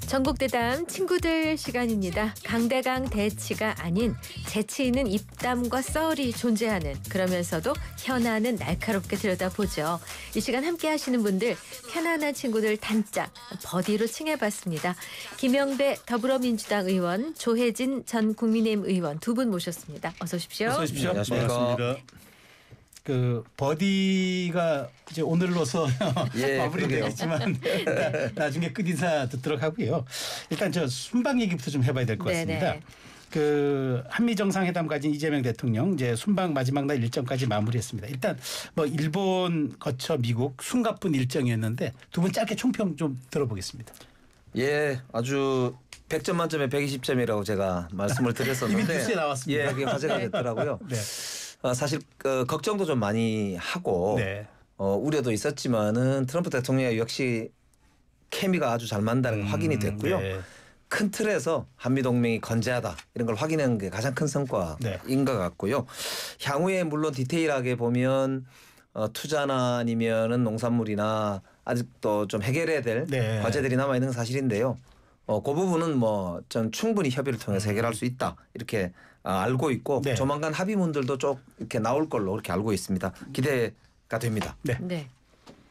전국대담 친구들 시간입니다. 강대강 대치가 아닌 재치 있는 입담과 썰이 존재하는, 그러면서도 현안은 날카롭게 들여다보죠. 이 시간 함께 하시는 분들 편안한 친구들 단짝 버디로 칭해봤습니다. 김영배 더불어민주당 의원, 조혜진 전 국민의힘 의원 두 분 모셨습니다. 어서 오십시오. 어서 오십시오. 안녕하십니까. 그 버디가 이제 오늘로서 예, 마무리되겠지만 나중에 끝인사 듣도록 하고요. 일단 저 순방 얘기부터 좀 해봐야 될 것 같습니다. 네네. 그 한미 정상회담 가진 이재명 대통령 이제 순방 마지막 날 일정까지 마무리했습니다. 일단 뭐 일본 거쳐 미국 숨가쁜 일정이었는데 두 분 짧게 총평 좀 들어보겠습니다. 예, 아주 100점 만점에 120점이라고 제가 말씀을 드렸었는데 이미 뉴스에 나왔습니다. 예, 그게 화제가 됐더라고요. 네. 사실 걱정도 좀 많이 하고 네. 우려도 있었지만은 트럼프 대통령이 역시 케미가 아주 잘 맞는다는 게 확인이 됐고요. 네. 큰 틀에서 한미 동맹이 건재하다 이런 걸 확인한 게 가장 큰 성과인 네. 것 같고요. 향후에 물론 디테일하게 보면 투자나 아니면은 농산물이나 아직도 좀 해결해야 될 네. 과제들이 남아 있는 건 사실인데요. 그 부분은 뭐 전 충분히 협의를 통해서 해결할 수 있다 이렇게 알고 있고 네. 조만간 합의문들도 쭉 이렇게 나올 걸로 그렇게 알고 있습니다. 기대가 됩니다. 네. 네.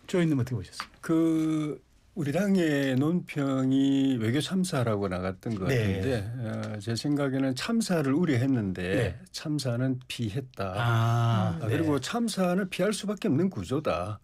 조인님 어떻게 보셨습니까? 우리 당의 논평이 외교 참사라고 나갔던 것 네. 같은데 제 생각에는 참사를 우려했는데 네. 참사는 피했다. 네. 그리고 참사는 피할 수밖에 없는 구조다.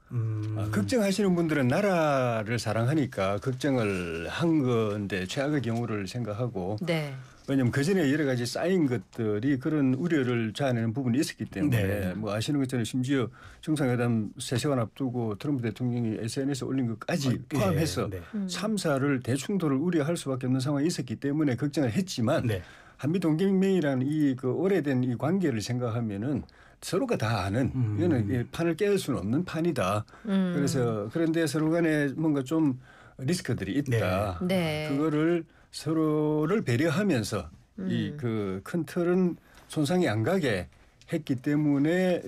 걱정하시는 분들은 나라를 사랑하니까 걱정을 한 건데 최악의 경우를 생각하고 네. 왜냐하면 그전에 여러 가지 쌓인 것들이 그런 우려를 자아내는 부분이 있었기 때문에 네. 뭐 아시는 것처럼 심지어 정상회담 3시간 앞두고 트럼프 대통령이 SNS에 올린 것까지 포함해서 네. 참사를 대충도를 우려할 수밖에 없는 상황이 있었기 때문에 걱정을 했지만 네. 한미 동맹이라는 이 그 오래된 이 관계를 생각하면은 서로가 다 아는 이거는 판을 깨울 수는 없는 판이다. 그래서 그런데 서로 간에 뭔가 좀 리스크들이 있다. 네. 그거를 서로를 배려하면서 이 그 큰 틀은 손상이 안 가게 했기 때문에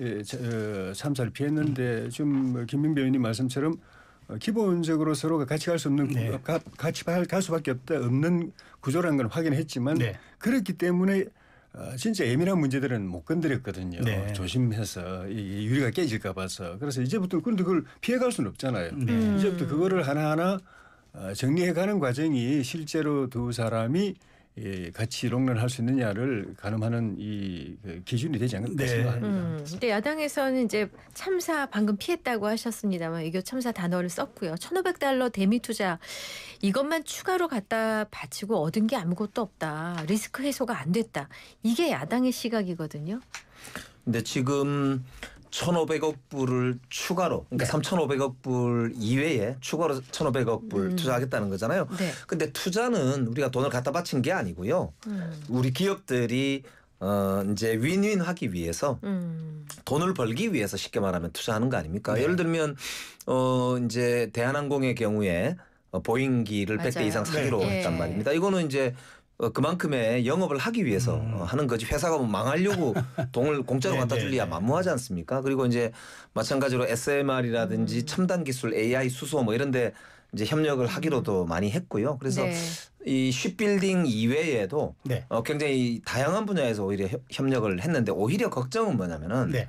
참사를 피했는데 지금 김민배 의원님 말씀처럼 기본적으로 서로가 같이 갈 수 없는 네. 같이 갈 수밖에 없는 구조라는 건 확인했지만 네. 그렇기 때문에 진짜 예민한 문제들은 못 건드렸거든요. 네. 조심해서 이 유리가 깨질까 봐서. 그래서 이제부터 그런데 그걸 피해갈 수는 없잖아요. 네. 이제부터 그거를 하나하나 정리해가는 과정이 실제로 두 사람이 같이 롱런할 수 있느냐를 가늠하는 이 기준이 되지 않을까 네. 생각합니다. 근데 야당에서는 이제 참사 방금 피했다고 하셨습니다만 외교 참사 단어를 썼고요. $1,500 대미 투자 이것만 추가로 갖다 바치고 얻은 게 아무것도 없다. 리스크 해소가 안 됐다. 이게 야당의 시각이거든요. 근데 지금 1,500억 불을 추가로 그러니까 3,500억 불 이외에 추가로 1,500억 불 투자하겠다는 거잖아요. 네. 근데 투자는 우리가 돈을 갖다 바친 게 아니고요. 우리 기업들이 이제 윈윈 하기 위해서 돈을 벌기 위해서 쉽게 말하면 투자하는 거 아닙니까? 네. 예를 들면 이제 대한항공의 경우에 보잉기를 100대 이상 사기로 네. 했단 말입니다. 이거는 이제 그만큼의 영업을 하기 위해서 하는 거지 회사가 뭐 망하려고 돈을 공짜로 갖다 줄리야 만무하지 않습니까? 그리고 이제 마찬가지로 SMR이라든지 첨단 기술 AI 수소 뭐 이런 데 이제 협력을 하기로도 많이 했고요. 그래서 네. 이 쉽빌딩 이외에도 네. 굉장히 다양한 분야에서 오히려 협력을 했는데 오히려 걱정은 뭐냐면은 네.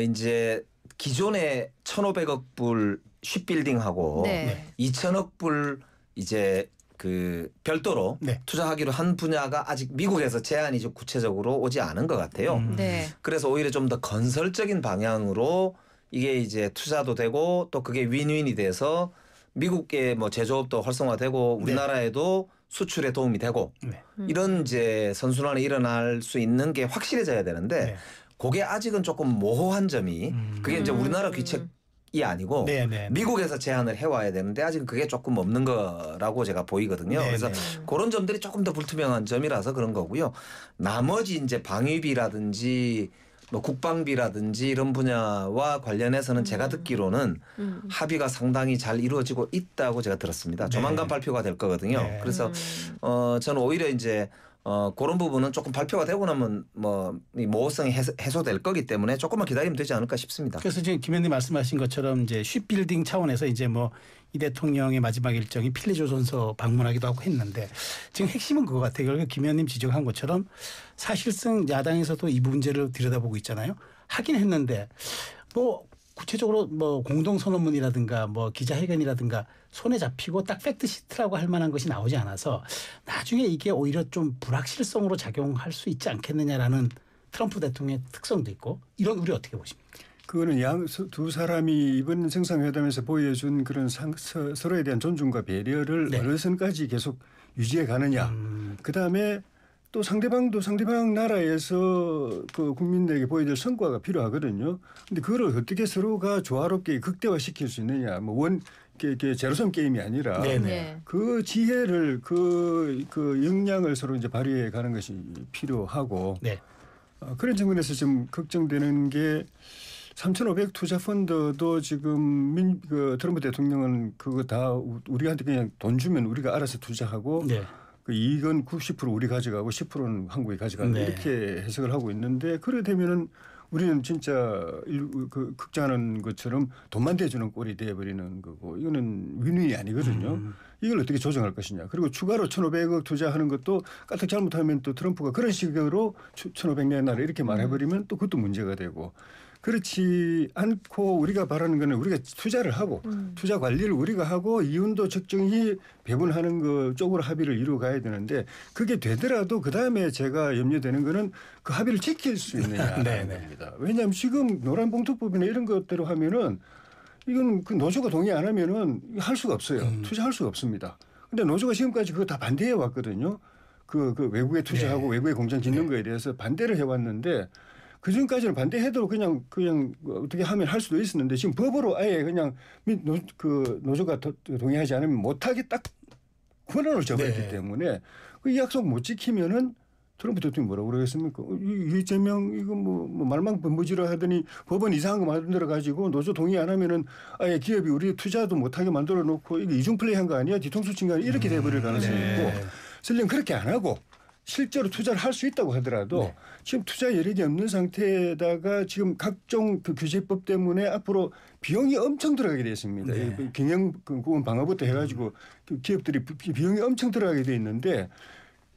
이제 기존에 1,500억 불 쉽빌딩하고 네. 2,000억 불 이제 그 별도로 네. 투자하기로 한 분야가 아직 미국에서 제안이 좀 구체적으로 오지 않은 것 같아요. 네. 그래서 오히려 좀 더 건설적인 방향으로 이게 이제 투자도 되고 또 그게 윈윈이 돼서 미국의 뭐 제조업도 활성화되고 우리나라에도 수출에 도움이 되고 네. 이런 이제 선순환이 일어날 수 있는 게 확실해져야 되는데 네. 그게 아직은 조금 모호한 점이 그게 이제 우리나라 귀책이 아니고 네, 네. 미국에서 제안을 해와야 되는데 아직은 그게 조금 없는 거라고 제가 보이거든요. 네, 그래서 네. 그런 점들이 조금 더 불투명한 점이라서 그런 거고요. 나머지 이제 방위비라든지 뭐 국방비라든지 이런 분야와 관련해서는 제가 듣기로는 합의가 상당히 잘 이루어지고 있다고 제가 들었습니다. 조만간 발표가 될 거거든요. 네. 그래서 저는 오히려 이제 그런 부분은 조금 발표가 되고 나면 이 모호성이 해소될 거기 때문에 조금만 기다리면 되지 않을까 싶습니다. 그래서 지금 김 의원님 말씀하신 것처럼 이제 쉽빌딩 차원에서 이제 이 대통령의 마지막 일정이 필리조선소 방문하기도 하고 했는데 지금 핵심은 그거 같아요. 결국 김 의원님 지적한 것처럼 사실상 야당에서도 이 문제를 들여다보고 있잖아요. 하긴 했는데 구체적으로 공동선언문이라든가 기자회견이라든가 손에 잡히고 딱 팩트시트라고 할 만한 것이 나오지 않아서 나중에 이게 오히려 좀 불확실성으로 작용할 수 있지 않겠느냐라는 트럼프 대통령의 특성도 있고 이런 우려 어떻게 보십니까? 그거는 두 사람이 이번 정상회담에서 보여준 그런 서로에 대한 존중과 배려를 네. 어느 선까지 계속 유지해 가느냐. 그다음에 또 상대방 나라에서 그 국민들에게 보여줄 성과가 필요하거든요. 그런데 그걸 어떻게 서로가 조화롭게 극대화시킬 수 있느냐. 제로섬 게임이 아니라 네. 그 지혜를 그 역량을 서로 이제 발휘해 가는 것이 필요하고 네. 그런 측면에서 좀 걱정되는 게 3,500 투자 펀드도 지금 트럼프 대통령은 그거 다 우리한테 그냥 돈 주면 우리가 알아서 투자하고 네. 그 이익은 90% 우리 가져가고 10%는 한국이 가져간다 네. 이렇게 해석을 하고 있는데 그래 되면은 우리는 진짜 극장하는 것처럼 돈만 대주는 꼴이 되어버리는 거고 이거는 윈윈이 아니거든요. 이걸 어떻게 조정할 것이냐. 그리고 추가로 1,500억 투자하는 것도 까딱 잘못하면 또 트럼프가 그런 식으로 1,500 내놔라 이렇게 말해버리면 또 그것도 문제가 되고 그렇지 않고 우리가 바라는 거는 우리가 투자를 하고 투자 관리를 우리가 하고 이윤도 적정히 배분하는 것 쪽으로 합의를 이루어 가야 되는데 그게 되더라도 그다음에 제가 염려되는 거는 그 합의를 지킬 수 있느냐는 겁니다. 왜냐하면 지금 노란봉투법이나 이런 것대로 하면은 이건 그 노조가 동의 안 하면은 할 수가 없어요. 투자할 수가 없습니다. 근데 노조가 지금까지 그거 다 반대해 왔거든요. 그 외국에 투자하고 외국에 공장 짓는 거에 대해서 반대를 해왔는데 그 전까지는 반대해도 그냥 어떻게 하면 할 수도 있었는데 지금 법으로 아예 그냥 노조가 동의하지 않으면 못하게 딱 권한을 줘버렸기 때문에 이 약속 못 지키면은 트럼프 대통령이 뭐라고 그러겠습니까? 이재명 이거 말만 번부지러 하더니 법원 이상한 거 만들어 가지고 노조 동의 안 하면은 아예 기업이 우리 투자도 못하게 만들어 놓고 이거 이중 플레이한 거 아니야? 뒤통수 친 거 아니야? 이렇게 돼버릴 가능성이 있고 설령 그렇게 안 하고 실제로 투자를 할 수 있다고 하더라도 지금 투자 여력이 없는 상태에다가 지금 각종 그 규제법 때문에 앞으로 비용이 엄청 들어가게 되어 있습니다. 경영구원 방어부터 해가지고 기업들이 비용이 엄청 들어가게 되어 있는데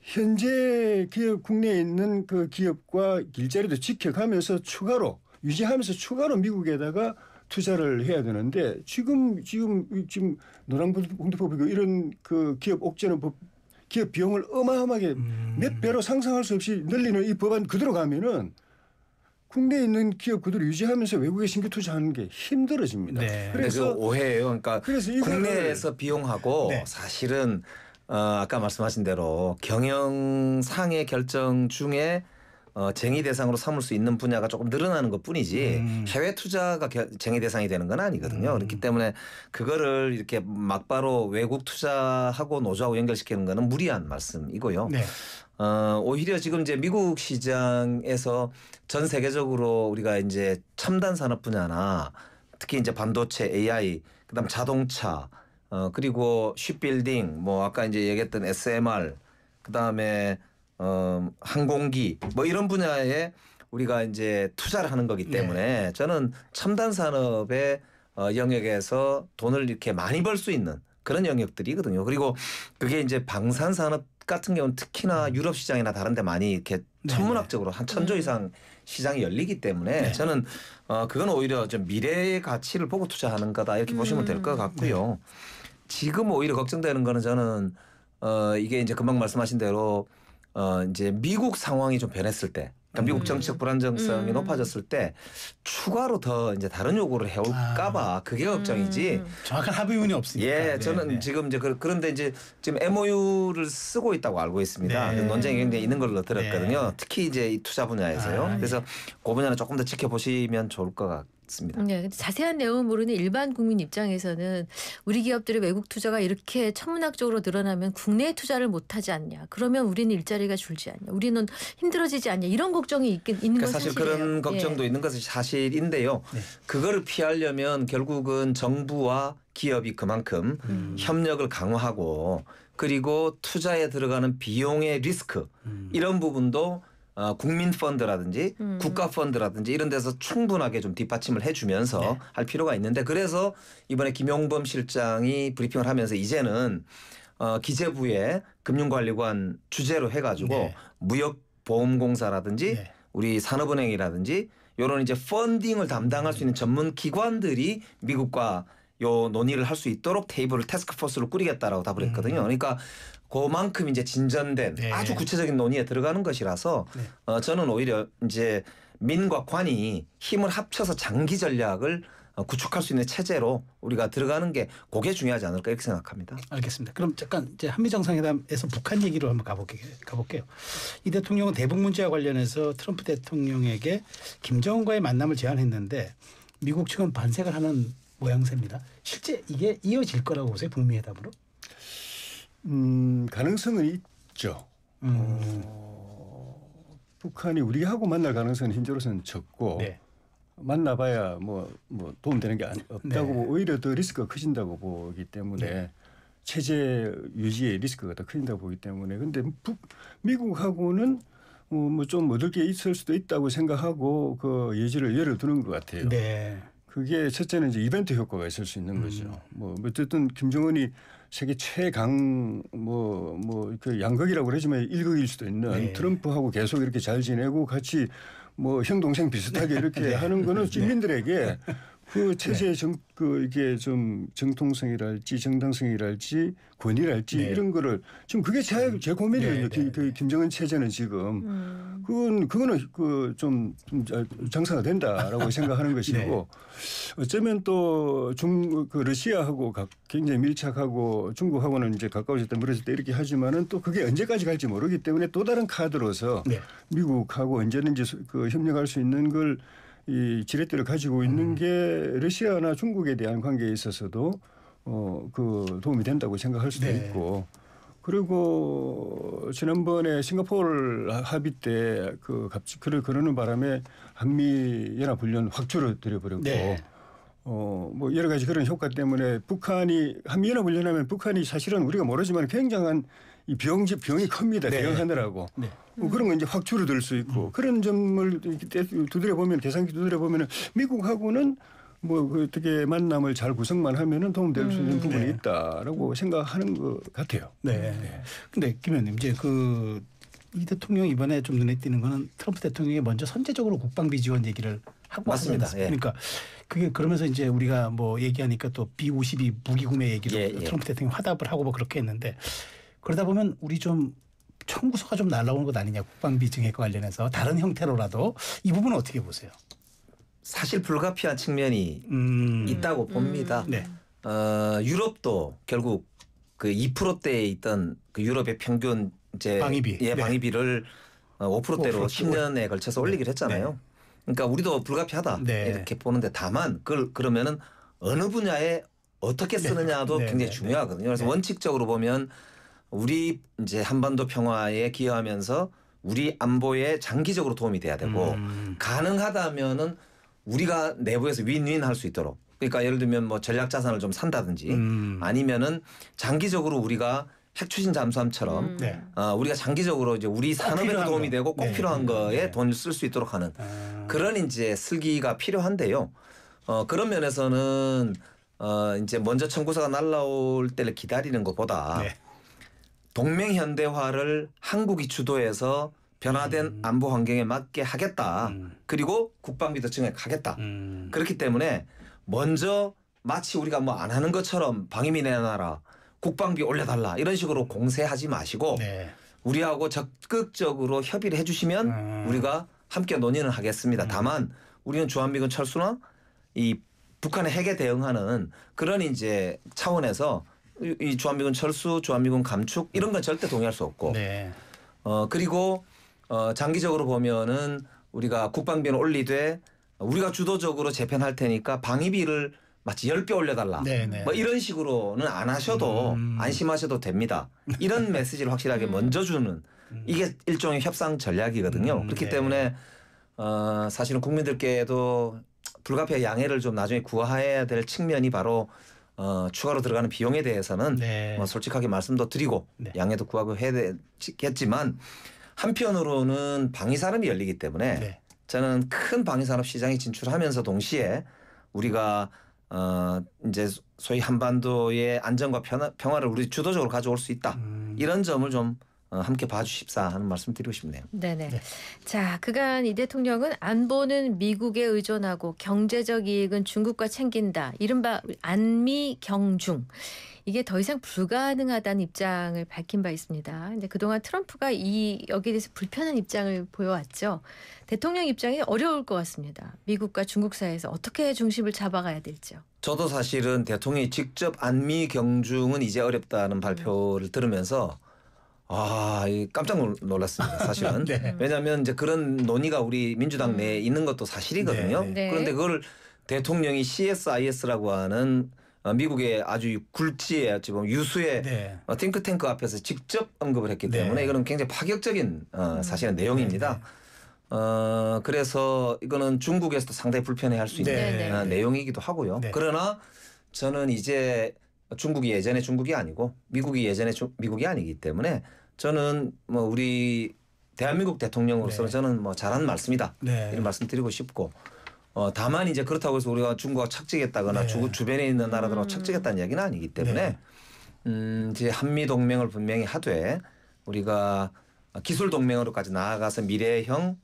현재 기업 국내에 있는 그 기업과 일자리도 지켜가면서 추가로 유지하면서 추가로 미국에다가 투자를 해야 되는데 지금 노란봉투법이고 이런 그 기업 옥죄는 기업 비용을 어마어마하게 몇 배로 상상할 수 없이 늘리는 이 법안 그대로 가면은 국내에 있는 기업 그대로 유지하면서 외국에 신규 투자하는 게 힘들어집니다. 그래서 그 오해예요. 그러니까 국내에서 비용하고 사실은 아까 말씀하신 대로 경영상의 결정 중에 쟁의 대상으로 삼을 수 있는 분야가 조금 늘어나는 것뿐이지 해외 투자가 쟁의 대상이 되는 건 아니거든요. 그렇기 때문에 그거를 이렇게 막바로 외국 투자하고 노조하고 연결시키는 거는 무리한 말씀이고요. 오히려 지금 이제 미국 시장에서 전 세계적으로 우리가 이제 첨단 산업 분야나 특히 이제 반도체, AI, 그다음 자동차, 그리고 쉽빌딩, 아까 이제 얘기했던 SMR, 그다음에 항공기 이런 분야에 우리가 이제 투자를 하는 거기 때문에 저는 첨단 산업의 영역에서 돈을 이렇게 많이 벌 수 있는 그런 영역들이거든요. 그리고 그게 이제 방산 산업 같은 경우는 특히나 유럽 시장이나 다른 데 많이 이렇게 천문학적으로 한 1,000조 이상 시장이 열리기 때문에 저는 그건 오히려 좀 미래의 가치를 보고 투자하는 거다 이렇게 보시면 될 것 같고요. 지금 오히려 걱정되는 거는 저는 이게 이제 금방 말씀하신 대로 이제 미국 상황이 좀 변했을 때, 그러니까 미국 정치적 불안정성이 높아졌을 때 추가로 더 이제 다른 요구를 해올까봐 그게 걱정이지. 정확한 합의문이 없으니까. 저는 지금 이제 그런데 이제 지금 MOU를 쓰고 있다고 알고 있습니다. 논쟁이 굉장히 있는 걸로 들었거든요. 특히 이제 이 투자 분야에서요. 그래서 그 분야는 조금 더 지켜보시면 좋을 것 같습니다. 근데 자세한 내용을 모르는 일반 국민 입장에서는 우리 기업들의 외국 투자가 이렇게 천문학적으로 늘어나면 국내에 투자를 못하지 않냐. 그러면 우리는 일자리가 줄지 않냐. 우리는 힘들어지지 않냐. 이런 걱정이 있는 건 사실 사실이에요. 그런 걱정도 있는 것은 사실인데요. 그거를 피하려면 결국은 정부와 기업이 그만큼 협력을 강화하고 그리고 투자에 들어가는 비용의 리스크 이런 부분도 국민 펀드라든지 국가 펀드라든지 이런 데서 충분하게 좀 뒷받침을 해주면서 네. 할 필요가 있는데 그래서 이번에 김용범 실장이 브리핑을 하면서 이제는 기재부의 금융관리관 주재로 해가지고 네. 무역보험공사라든지 네. 우리 산업은행이라든지 이런 이제 펀딩을 담당할 수 있는 전문 기관들이 미국과 요 논의를 할 수 있도록 테이블을 태스크포스를 꾸리겠다라고 답을 했거든요. 그러니까 그만큼 이제 진전된 네. 아주 구체적인 논의에 들어가는 것이라서 네. 저는 오히려 이제 민과 관이 힘을 합쳐서 장기 전략을 구축할 수 있는 체제로 우리가 들어가는 게 그게 중요하지 않을까 이렇게 생각합니다. 알겠습니다. 그럼 잠깐 이제 한미 정상회담에서 북한 얘기로 한번 가볼게요. 이 대통령은 대북 문제와 관련해서 트럼프 대통령에게 김정은과의 만남을 제안했는데 미국 측은 반색을 하는 모양새입니다. 실제 이게 이어질 거라고 보세요, 북미 회담으로? 가능성은 있죠. 북한이 우리하고 만날 가능성은 현재로서는 적고 네. 만나봐야 뭐 도움되는 게 없다고 네. 오히려 더 리스크가 커진다고 보기 때문에 네. 체제 유지의 리스크가 더 커진다고 보기 때문에 근데 미국하고는 뭐 좀 얻을 게 있을 수도 있다고 생각하고 그 예지를 열어두는 것 같아요. 네. 그게 첫째는 이제 이벤트 효과가 있을 수 있는 거죠. 뭐 어쨌든 김정은이 세계 최강 그 양극이라고 그러지만 일극일 수도 있는 네. 트럼프하고 계속 이렇게 잘 지내고 같이 뭐 형 동생 비슷하게 이렇게 네. 하는 거는 시민들에게 그 체제의 네. 이게 좀 정통성이랄지 정당성이랄지 권위랄지 네. 이런 거를 지금 그게 제 고민이거든요. 네. 그 김정은 체제는 지금 그거는 좀 장사가 된다라고 생각하는 것이고 네. 어쩌면 또 그 러시아하고 굉장히 밀착하고 중국하고는 이제 가까워졌다 멀어졌다 이렇게 하지만은 또 그게 언제까지 갈지 모르기 때문에 또 다른 카드로서 네. 미국하고 언제든지 그 협력할 수 있는 걸 이 지렛대를 가지고 있는 게 러시아나 중국에 대한 관계에 있어서도 그 도움이 된다고 생각할 수도 네. 있고 그리고 지난번에 싱가포르 합의 때 그를 그러는 바람에 한미 연합 훈련 확 줄어들어 버렸고 네. 뭐 여러 가지 그런 효과 때문에 북한이 한미 연합 훈련하면 북한이 사실은 우리가 모르지만 굉장한 이 병이 큽니다. 네. 대응하느라고. 네. 그런 건 이제 확 줄어들 수 있고 그런 점을 두드려 보면 계산기 두드려 보면은 미국하고는 뭐 어떻게 만남을 잘 구성만 하면은 도움될 수 있는 부분이 네. 있다라고 생각하는 것 같아요. 네. 근데 김 의원님 이제 이 대통령 이번에 좀 눈에 띄는 거는 트럼프 대통령이 먼저 선제적으로 국방비 지원 얘기를 하고 맞습니다. 왔습니다. 그러니까 그게 그러면서 이제 우리가 뭐 얘기하니까 또 B-52 무기 구매 얘기로 트럼프 대통령이 화답을 하고 뭐 그렇게 했는데 그러다 보면 우리 좀 청구서가 좀 날라오는 것 아니냐 국방비 증액과 관련해서 다른 형태로라도 이 부분은 어떻게 보세요? 사실 불가피한 측면이 있다고 봅니다. 네. 유럽도 결국 그 2%대에 있던 그 유럽의 평균 이제 방위비. 네. 방위비를 5%대로 10년에 걸쳐서 올리기로 했잖아요. 네. 그러니까 우리도 불가피하다 네. 이렇게 보는데 다만 그러면은 어느 분야에 어떻게 쓰느냐도 네. 굉장히 네. 중요하거든요. 그래서 네. 원칙적으로 보면 우리 이제 한반도 평화에 기여하면서 우리 안보에 장기적으로 도움이 돼야 되고 가능하다면은 우리가 내부에서 윈윈 할 수 있도록 그러니까 예를 들면 뭐 전략 자산을 좀 산다든지 아니면은 장기적으로 우리가 핵 추진 잠수함처럼 네. 우리가 장기적으로 이제 우리 산업에도 필요한 도움이 거. 되고 꼭 네. 필요한 거에 네. 돈을 쓸 수 있도록 하는 그런 이제 슬기가 필요한데요. 그런 면에서는 이제 먼저 청구서가 날라올 때를 기다리는 것보다 네. 동맹 현대화를 한국이 주도해서 변화된 안보 환경에 맞게 하겠다. 그리고 국방비도 증액하겠다. 그렇기 때문에 먼저 마치 우리가 뭐 안 하는 것처럼 방위비 내놔라. 국방비 올려달라. 이런 식으로 공세하지 마시고 네. 우리하고 적극적으로 협의를 해주시면 우리가 함께 논의는 하겠습니다. 다만 우리는 주한미군 철수나 이 북한의 핵에 대응하는 그런 이제 차원에서 이 주한미군 철수, 주한미군 감축 이런 건 절대 동의할 수 없고 네. 그리고 장기적으로 보면은 우리가 국방비는 올리되 우리가 주도적으로 재편할 테니까 방위비를 마치 10배 올려달라. 네네. 뭐 이런 식으로는 안 하셔도 안심하셔도 됩니다. 이런 메시지를 확실하게 먼저 주는 이게 일종의 협상 전략이거든요. 그렇기 네. 때문에 사실은 국민들께도 불가피하게 양해를 좀 나중에 구해야 될 측면이 바로 추가로 들어가는 비용에 대해서는 네. 뭐 솔직하게 말씀도 드리고 네. 양해도 구하고 해야 되겠지만 한편으로는 방위산업이 열리기 때문에 네. 저는 큰 방위산업 시장에 진출하면서 동시에 우리가 이제 소위 한반도의 안정과 평화를 우리 주도적으로 가져올 수 있다. 이런 점을 좀 함께 봐주십사 하는 말씀 드리고 싶네요. 네네. 자, 그간 이 대통령은 안보는 미국에 의존하고 경제적 이익은 중국과 챙긴다. 이른바 안미 경중. 이게 더 이상 불가능하다는 입장을 밝힌 바 있습니다. 근데 그동안 트럼프가 여기에 대해서 불편한 입장을 보여왔죠. 대통령 입장이 어려울 것 같습니다. 미국과 중국 사이에서 어떻게 중심을 잡아가야 될지요. 저도 사실은 대통령이 직접 안미 경중은 이제 어렵다는 발표를 들으면서 깜짝 놀랐습니다. 사실은. 네. 왜냐하면 이제 그런 논의가 우리 민주당 내에 있는 것도 사실이거든요. 네. 그런데 그걸 대통령이 CSIS라고 하는 미국의 아주 굴지의 어찌 보면 유수의 네. 팅크탱크 앞에서 직접 언급을 했기 네. 때문에 이거는 굉장히 파격적인 사실은 내용입니다. 그래서 이거는 중국에서도 상당히 불편해할 수 있는 네. 내용이기도 하고요. 네. 그러나 저는 이제 중국이 예전에 중국이 아니고 미국이 예전에 미국이 아니기 때문에 저는 뭐 우리 대한민국 대통령으로서 네. 저는 뭐 잘한 말씀이다 네. 이런 말씀 드리고 싶고 다만 이제 그렇다고 해서 우리가 중국과 착지겠다거나 네. 주변에 있는 나라들하고 착지겠다는 이야기는 아니기 때문에 이제 한미 동맹을 분명히 하되 우리가 기술 동맹으로까지 나아가서 미래형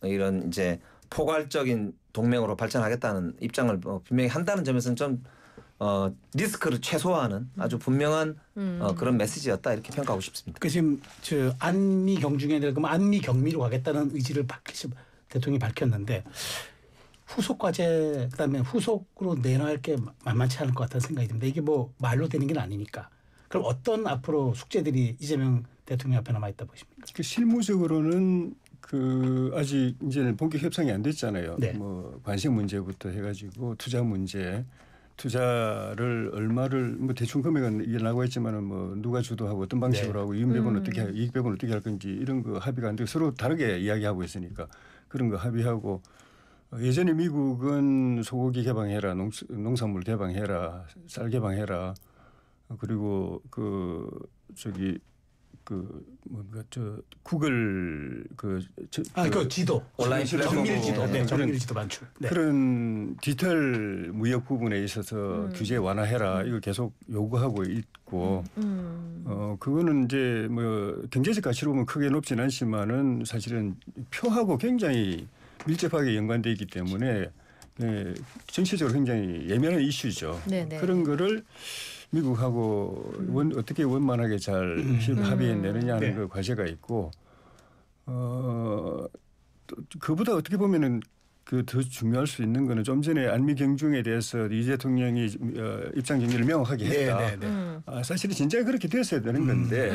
이런 이제 포괄적인 동맹으로 발전하겠다는 입장을 분명히 한다는 점에서는 좀 리스크를 최소화하는 아주 분명한 그런 메시지였다 이렇게 평가하고 싶습니다. 그 지금 저 안미 경중에 대해 그럼 안미 경미로 가겠다는 의지를 대통령이 밝혔는데 후속 과제 그다음에 후속으로 내놔야 게 만만치 않을 것 같다는 생각이 듭니다. 이게 뭐 말로 되는 게 아니니까. 그럼 어떤 앞으로 숙제들이 이재명 대통령 앞에 남아 있다 보십니까? 그 실무적으로는 그 아직 이제는 본격 협상이 안 됐잖아요. 네. 뭐 관세 문제부터 해가지고 투자 문제, 투자를 얼마를 뭐 대충 금액은 이게 나고 있지만은 뭐 누가 주도하고 어떤 방식으로 네. 하고 이익 배분 이익 배분 어떻게 할 건지 이런 거 합의가 안 되고 서로 다르게 이야기하고 있으니까 그런 거 합의하고 예전에 미국은 소고기 개방해라, 농산물 개방해라, 쌀 개방해라, 그리고 그 저기 그 뭔가 저 구글 그 지도 온라인 정밀 지도, 플랫폼. 네, 정밀 지도 반출. 네. 그런 디지털 무역 부분에 있어서 규제 완화해라 이거 계속 요구하고 있고 그거는 이제 뭐 경제적 가치로 보면 크게 높지는 않지만은 사실은 표하고 굉장히 밀접하게 연관돼 있기 때문에 정치적으로 굉장히 예민한 이슈죠. 네네. 그런 거를 미국하고 어떻게 원만하게 잘 합의해내느냐 하는 네. 그 과제가 있고 또 그보다 어떻게 보면은 그 더 중요할 수 있는 거는 좀 전에 안미 경중에 대해서 이 대통령이 입장 정리를 명확하게 했다. 네, 네, 네. 사실은 진짜 그렇게 됐어야 되는 건데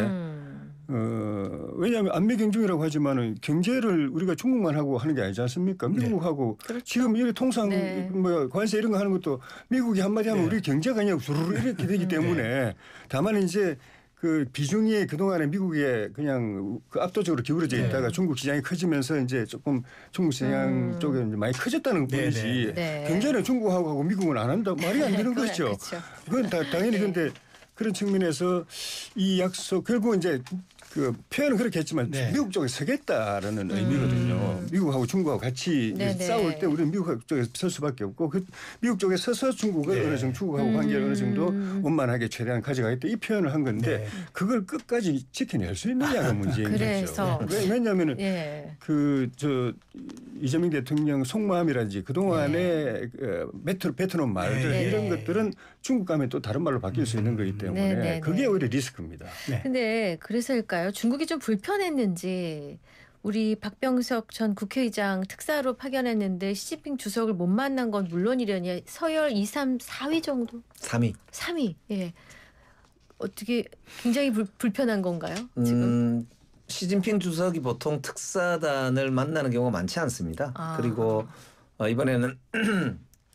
왜냐하면 안미 경중이라고 하지만은 경제를 우리가 중국만 하고 하는 게 아니지 않습니까? 미국하고 그렇죠. 지금 이렇게 통상 네. 뭐 관세 이런 거 하는 것도 미국이 한마디 하면 우리 경제가 그냥 주르르 이렇게 되기 때문에 다만 이제 그 비중이 그동안에 미국에 그냥 그 압도적으로 기울어져 있다가 중국 시장이 커지면서 이제 조금 중국 시장 쪽에 이제 많이 커졌다는 뿐이지 네. 경제는 중국하고 미국은 안 한다 말이 안 되는 거죠. 그렇죠. 그건 당연히 근데 그런 측면에서 이 약속 결국 이제 그 표현은 그렇게 했지만 네. 미국 쪽에 서겠다라는 의미거든요. 미국하고 중국하고 같이 네네. 싸울 때 우리는 미국 쪽에 설 수밖에 없고 그 미국 쪽에 서서 중국을 네. 어느 정도 중국하고 관계를 어느 정도 원만하게 최대한 가져가겠다 이 표현을 한 건데 네. 그걸 끝까지 지켜낼 수 있느냐가 문제인 그래서. 거죠. 왜냐하면은 예. 그 저 이재명 대통령 속마음이라든지 그동안의 뱉어놓은 말들 네. 이런 것들은 중국 가면 또 다른 말로 바뀔 수 있는 거기 때문에 네, 네, 그게 네. 오히려 리스크입니다. 네. 근데 그래서일까요? 중국이 좀 불편했는지 우리 박병석 전 국회의장 특사로 파견했는데 시진핑 주석을 못 만난 건 물론이려니 서열 2, 3, 4위 정도? 3위. 3위. 예. 어떻게 굉장히 불편한 건가요? 지금? 시진핑 주석이 보통 특사단을 만나는 경우가 많지 않습니다. 그리고 이번에는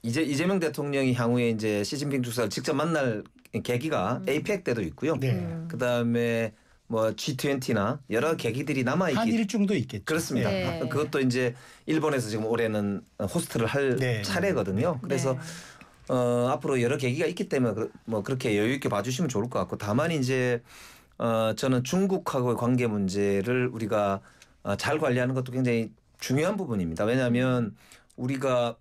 이재명 대통령이 향후에 이제 시진핑 주석을 직접 만날 계기가 에이펙 때도 있고요. 네. 그다음에 뭐 G20나 여러 계기들이 남아 있기 한일중도 있겠죠. 그렇습니다. 네. 그것도 이제 일본에서 지금 올해는 호스트를 할 네. 차례거든요. 그래서 앞으로 여러 계기가 있기 때문에 뭐 그렇게 여유 있게 봐주시면 좋을 것 같고 다만 이제 저는 중국하고의 관계 문제를 우리가 잘 관리하는 것도 굉장히 중요한 부분입니다. 왜냐하면 우리가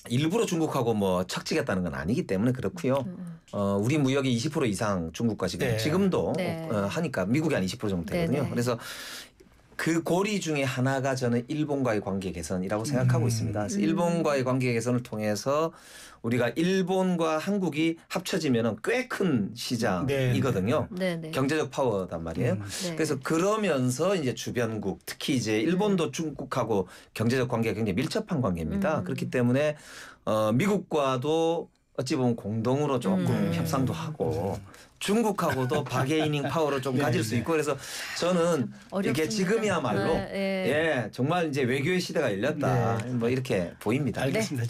일부러 중국하고 뭐 척지겠다는 건 아니기 때문에 그렇고요. 우리 무역의 20% 이상 중국과 지금도 네. 하니까 미국이 한 20% 정도 되거든요. 네네. 그래서 그 고리 중에 하나가 저는 일본과의 관계 개선이라고 생각하고 있습니다. 그래서 일본과의 관계 개선을 통해서 우리가 일본과 한국이 합쳐지면 꽤 큰 시장이거든요. 네네. 경제적 파워단 말이에요. 네. 그래서 그러면서 이제 주변국 특히 이제 일본도 중국하고 경제적 관계가 굉장히 밀접한 관계입니다. 그렇기 때문에 미국과도 어찌 보면 공동으로 조금 협상도 하고 중국하고도 바게이닝 파워를 좀 가질 수 있고 그래서 저는 이게 어렵습니다. 지금이야말로 예. 정말 이제 외교의 시대가 열렸다 뭐 이렇게 보입니다. 알겠습니다.